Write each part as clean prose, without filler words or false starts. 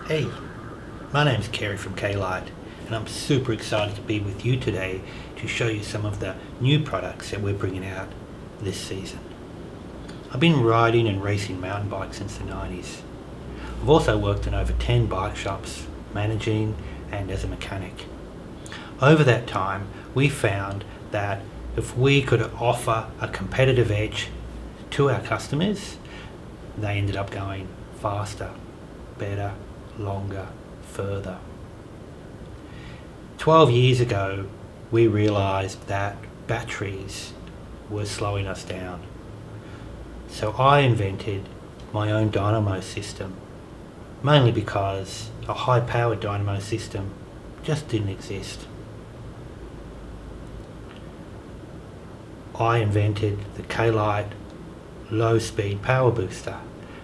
Hey, my name's Kerry from K-Lite, and I'm super excited to be with you today to show you some of the new products that we're bringing out this season. I've been riding and racing mountain bikes since the 90s. I've also worked in over 10 bike shops, managing and as a mechanic. Over that time, we found that if we could offer a competitive edge to our customers, they ended up going faster, better, longer, further. 12 years ago, we realised that batteries were slowing us down. So I invented my own dynamo system, mainly because a high-powered dynamo system just didn't exist. I invented the K-Lite low-speed power booster,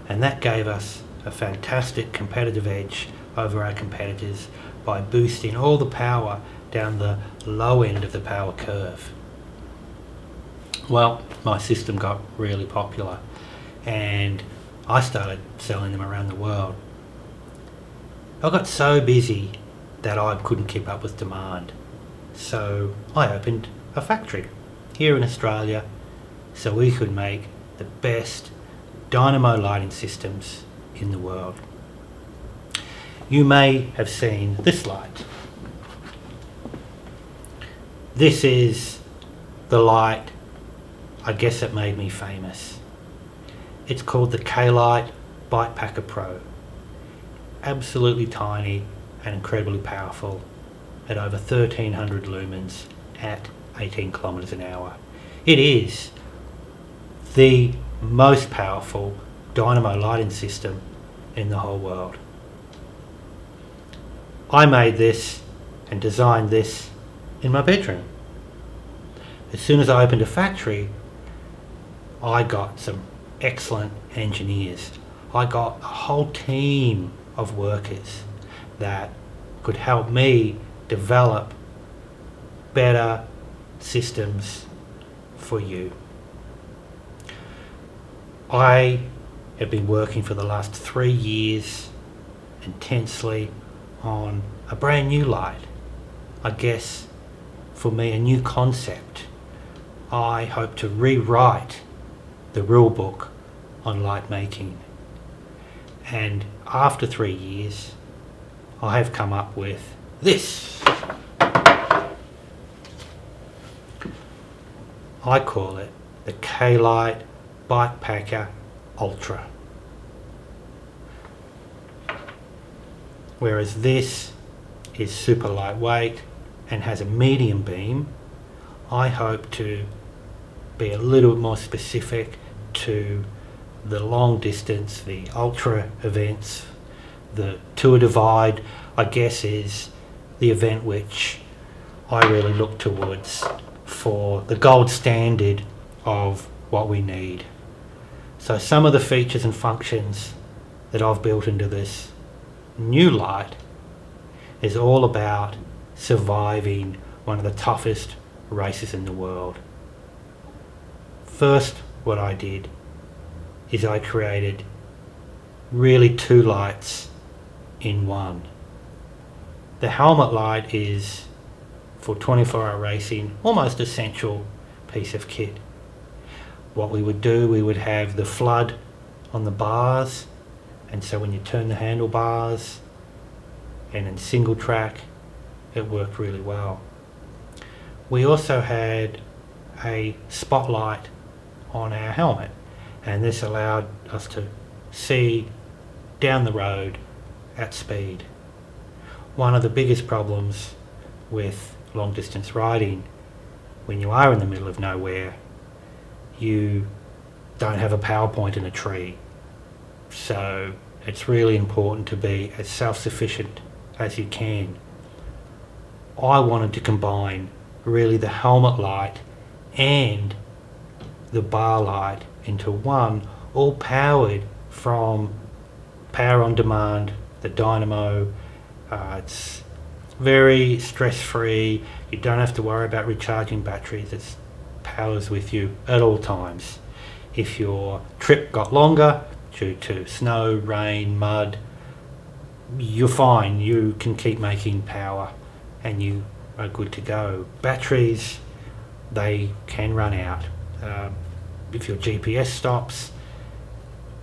and that gave us a fantastic competitive edge over our competitors by boosting all the power down the low end of the power curve. Well, my system got really popular and I started selling them around the world. I got so busy that I couldn't keep up with demand, so I opened a factory here in Australia so we could make the best dynamo lighting systems in the world. You may have seen this light. This is the light, I guess, it made me famous. It's called the K-Lite Bike Packer Pro. Absolutely tiny and incredibly powerful at over 1300 lumens at 18 kilometers an hour. It is the most powerful dynamo lighting system in the whole world. I made this and designed this in my bedroom. As soon as I opened a factory, I got some excellent engineers. I got a whole team of workers that could help me develop better systems for you. I have been working for the last 3 years intensely on a brand new light. I guess for me, a new concept. I hope to rewrite the rule book on light making. And after 3 years, I have come up with this. I call it the K-Lite Bike Packer Ultra. Whereas this is super lightweight and has a medium beam, I hope to be a little bit more specific to the long distance, the ultra events. The Tour Divide, I guess, is the event which I really look towards for the gold standard of what we need. So some of the features and functions that I've built into this new light is all about surviving one of the toughest races in the world. First, what I did is I created really 2 lights in one. The helmet light is for 24-hour racing, almost essential piece of kit. What we would do, we would have the flood on the bars, and so when you turn the handlebars and in single track, it worked really well. We also had a spotlight on our helmet, and this allowed us to see down the road at speed. One of the biggest problems with long distance riding, when you are in the middle of nowhere, you don't have a power point in a tree. So it's really important to be as self-sufficient as you can. I wanted to combine really the helmet light and the bar light into one, all powered from power on demand, the Dynamo. It's very stress-free. You don't have to worry about recharging batteries. It powers with you at all times. If your trip got longer due to snow, rain, mud, you're fine. You can keep making power and you are good to go. Batteries, they can run out. If your GPS stops,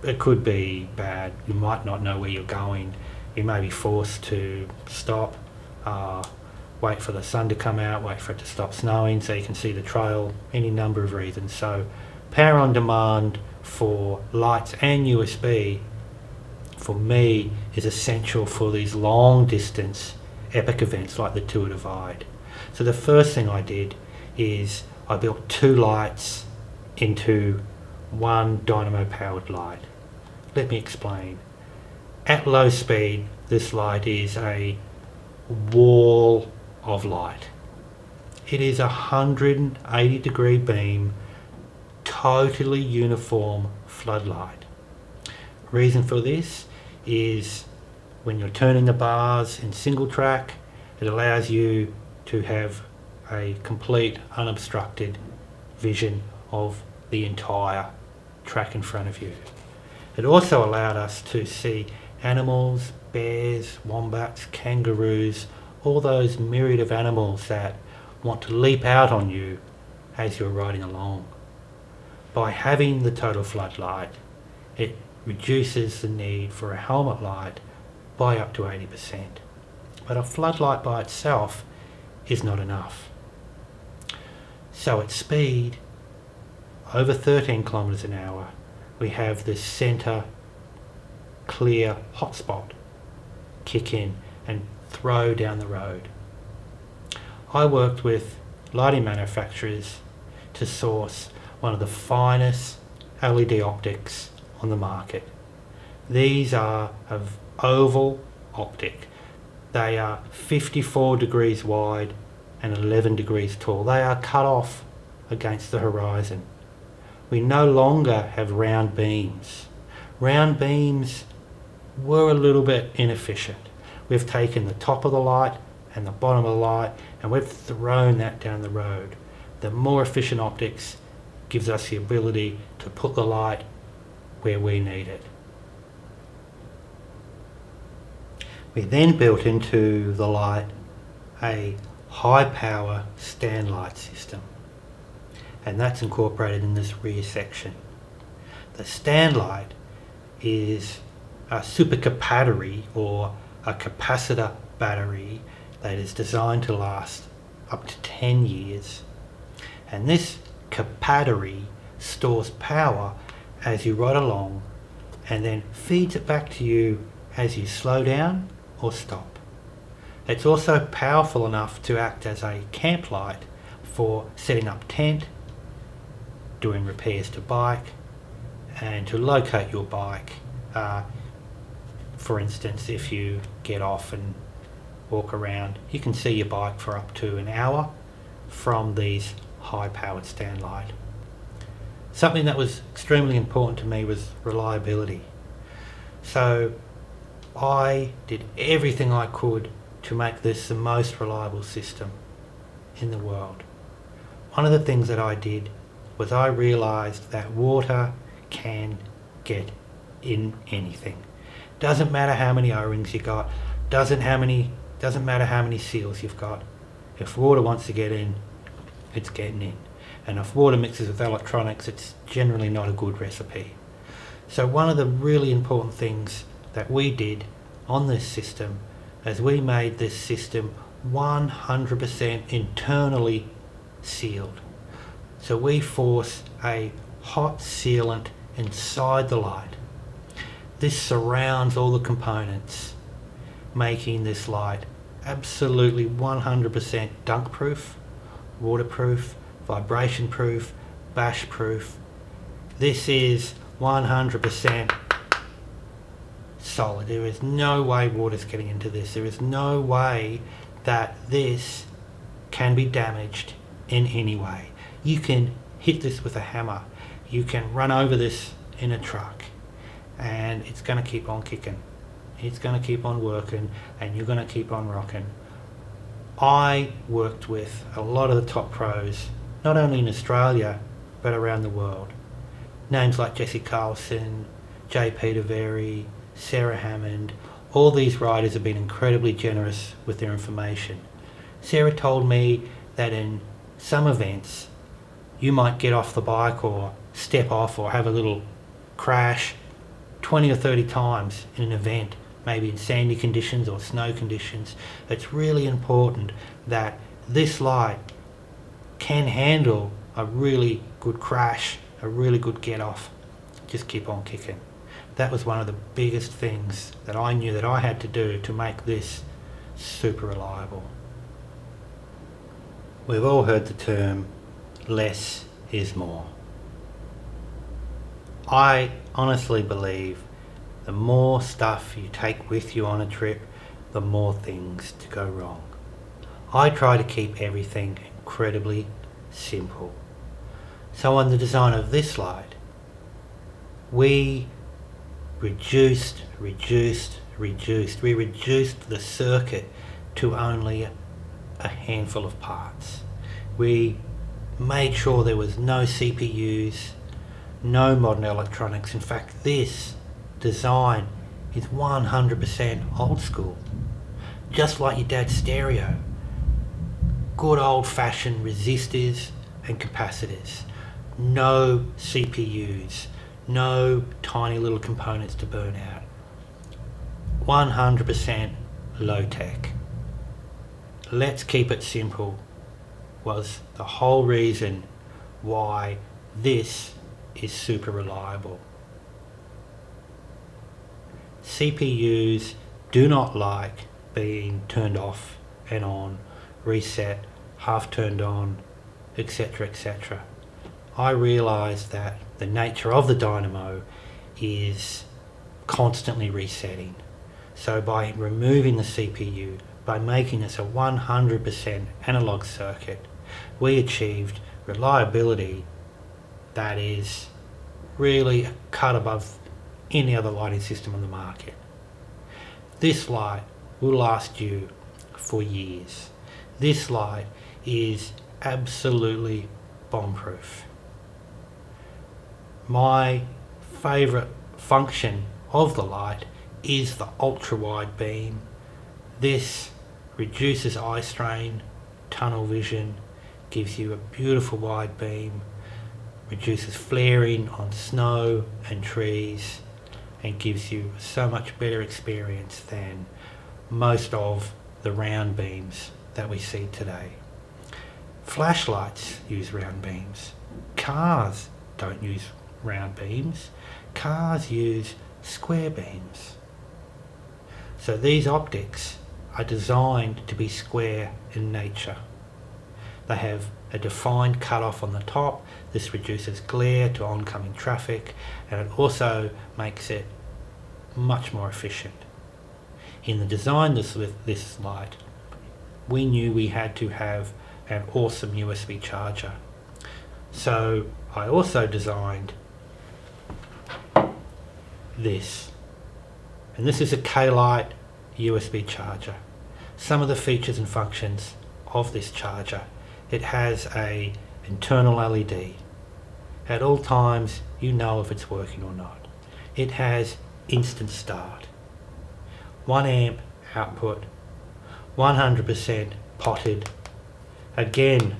it could be bad. You might not know where you're going. You may be forced to stop, wait for the sun to come out, wait for it to stop snowing so you can see the trail, any number of reasons. So power on demand for lights and USB, for me, is essential for these long distance epic events like the Tour Divide. So the first thing I did is I built 2 lights into one Dynamo powered light. Let me explain. At low speed, this light is a wall of light. It is a 180-degree beam, totally uniform floodlight. Reason for this is when you're turning the bars in single track, it allows you to have a complete unobstructed vision of the entire track in front of you. It also allowed us to see animals, bears, wombats, kangaroos, all those myriad of animals that want to leap out on you as you're riding along. By having the total floodlight, it reduces the need for a helmet light by up to 80%. But a floodlight by itself is not enough. So at speed, over 13 kilometers an hour, we have this center clear hotspot kick in and throw down the road. I worked with lighting manufacturers to source one of the finest LED optics on the market. These are of oval optic. They are 54 degrees wide and 11 degrees tall. They are cut off against the horizon. We no longer have round beams. Round beams were a little bit inefficient. We've taken the top of the light and the bottom of the light and we've thrown that down the road. The more efficient optics gives us the ability to put the light where we need it. We then built into the light a high power stand light system, and that's incorporated in this rear section. The stand light is a supercapacitor or a capacitor battery that is designed to last up to 10 years, and this capacitor stores power as you ride along and then feeds it back to you as you slow down or stop. It's also powerful enough to act as a camp light for setting up tent, doing repairs to bike, and to locate your bike. For instance, if you get off and walk around, you can see your bike for up to an hour from these high-powered stand light. Something that was extremely important to me was reliability. So I did everything I could to make this the most reliable system in the world. One of the things that I did was I realized that water can get in anything. Doesn't matter how many O-rings you got, doesn't matter how many seals you've got. If water wants to get in, it's getting in. And if water mixes with electronics, it's generally not a good recipe. So one of the really important things that we did on this system is we made this system 100% internally sealed. So we force a hot sealant inside the light. This surrounds all the components, making this light absolutely 100% dunk proof, waterproof, vibration proof, bash proof. This is 100% solid. There is no way water's getting into this. There is no way that this can be damaged in any way. You can hit this with a hammer. You can run over this in a truck and it's going to keep on kicking. It's going to keep on working and you're going to keep on rocking. I worked with a lot of the top pros, not only in Australia, but around the world. Names like Jesse Carlson, J. Peter Very, Sarah Hammond, All these riders have been incredibly generous with their information. Sarah told me that in some events you might get off the bike or step off or have a little crash 20 or 30 times in an event, maybe in sandy conditions or snow conditions. It's really important that this light can handle a really good crash, a really good get off. Just keep on kicking. That was one of the biggest things that I knew that I had to do to make this super reliable. We've all heard the term less is more. I honestly believe the more stuff you take with you on a trip, the more things to go wrong. I try to keep everything incredibly simple. So on the design of this light, we reduced. We reduced the circuit to only a handful of parts. We made sure there was no CPUs, no modern electronics. In fact, this design is 100% old school. Just like your dad's stereo. Good old-fashioned resistors and capacitors. No CPUs. No tiny little components to burn out. 100% low tech. Let's keep it simple was the whole reason why this is super reliable. CPUs do not like being turned off and on, reset, half turned on, etc, etc. I realised that the nature of the Dynamo is constantly resetting. So by removing the CPU, by making this a 100% analog circuit, we achieved reliability that is really a cut above any other lighting system on the market. This light will last you for years. This light is absolutely bomb-proof. My favourite function of the light is the ultra-wide beam. This reduces eye strain, tunnel vision, gives you a beautiful wide beam, reduces flaring on snow and trees, and gives you so much better experience than most of the round beams that we see today. Flashlights use round beams. Cars don't use round beams. Cars use square beams. So these optics are designed to be square in nature. They have a defined cutoff on the top. This reduces glare to oncoming traffic, and it also makes it much more efficient. In the design with this light, we knew we had to have an awesome USB charger. So I also designed this. And this is a K-Lite USB charger. Some of the features and functions of this charger: it has a internal LED. At all times you know if it's working or not. It has instant start, 1 amp output, 100% potted. Again,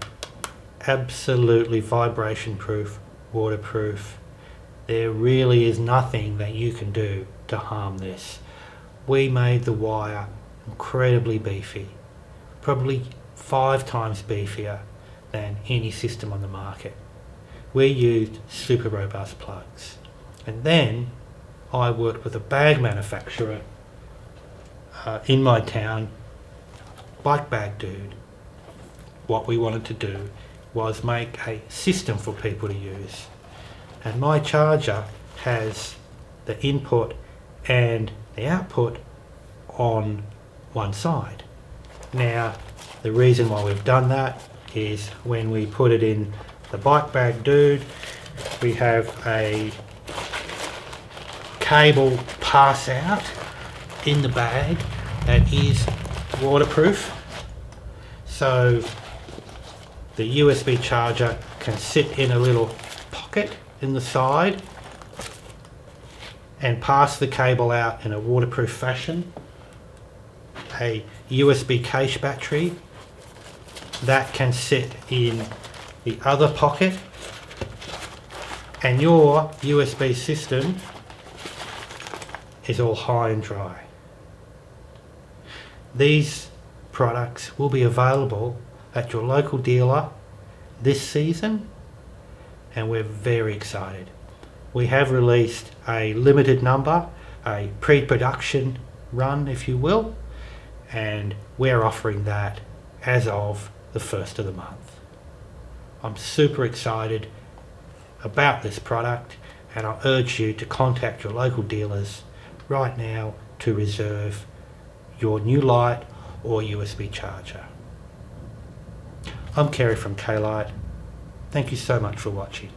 absolutely vibration proof, waterproof. There really is nothing that you can do to harm this. We made the wire incredibly beefy, probably 5 times beefier than any system on the market. We used super robust plugs. And then I worked with a bag manufacturer in my town, bike bag dude. What we wanted to do was make a system for people to use. And my charger has the input and the output on one side. Now, the reason why we've done that is when we put it in the bike bag dude, we have a cable pass out in the bag that is waterproof. So the USB charger can sit in a little pocket in the side, and pass the cable out in a waterproof fashion. A USB case battery that can sit in the other pocket, and your USB system is all high and dry. These products will be available at your local dealer this season, and we're very excited. We have released a limited number, a pre-production run if you will, and we're offering that as of the 1st of the month. I'm super excited about this product, and I urge you to contact your local dealers right now to reserve your new light or USB charger. I'm Kerry from K-Lite. Thank you so much for watching.